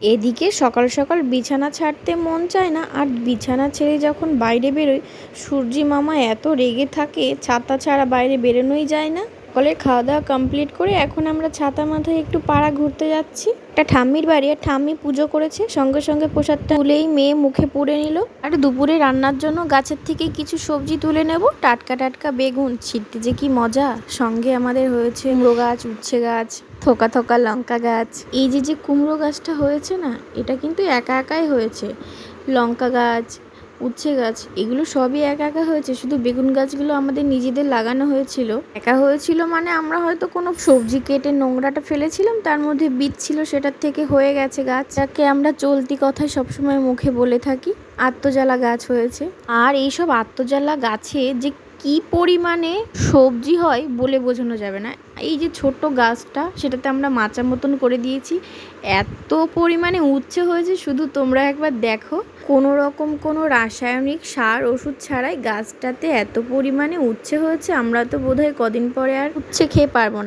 এদিকে সকাল সকাল বিছানা ছাড়তে মন চায় না, আর বিছানা ছেড়ে যখন বাইরে বেরোই সূর্যি মামা এত রেগে থাকে, ছাতা ছাড়া বাইরে বেরোনোই যায় না। সকালের খাওয়া দাওয়া কমপ্লিট করে এখন আমরা ছাতা মাথায় একটু পাড়া ঘুরতে যাচ্ছি। একটা ঠাম্মির বাড়ি, আর ঠাম্মি পুজো করেছে, সঙ্গে সঙ্গে প্রসাদটা তুলেই মেয়ে মুখে পুড়ে নিল। আর দুপুরে রান্নার জন্য গাছের থেকে কিছু সবজি তুলে নেব। টাটকা টাটকা বেগুন ছিঁড়তে যে কি মজা। সঙ্গে আমাদের হয়েছে কুমড়ো গাছ, উচ্ছে গাছ, থোকা থোকা লঙ্কা গাছ। এই যে কুমড়ো গাছটা হয়েছে না, এটা কিন্তু একা একাই হয়েছে। লঙ্কা গাছ, উচ্ছে গাছ, এগুলো সবই একা একা হয়েছে। শুধু বেগুন গাছগুলো আমাদের নিজেদের লাগানো হয়েছিল। একা হয়েছিল মানে আমরা হয়তো কোনো সবজি কেটে নোংরাটা ফেলেছিলাম, তার মধ্যে বীজ ছিল, সেটার থেকে হয়ে গেছে গাছ। যাকে আমরা চলতি কথায় সবসময় মুখে বলে থাকি আত্মজ্বালা গাছ হয়েছে। আর এইসব আত্মজ্বালা গাছে যে কি পরিমাণে সবজি হয় বলে বোঝানো যাবে না। এই যে ছোট্ট গাছটা, সেটাতে আমরা মাচা মতন করে দিয়েছি, এত পরিমাণে উচ্ছে হয়েছে শুধু তোমরা একবার দেখো। কোনো রকম কোনো রাসায়নিক সার ওষুধ ছাড়াই গাছটাতে এত পরিমাণে উচ্ছে হয়েছে, আমরা তো বোধহয় কদিন পরে আর উচ্ছে খেয়ে পারবো না।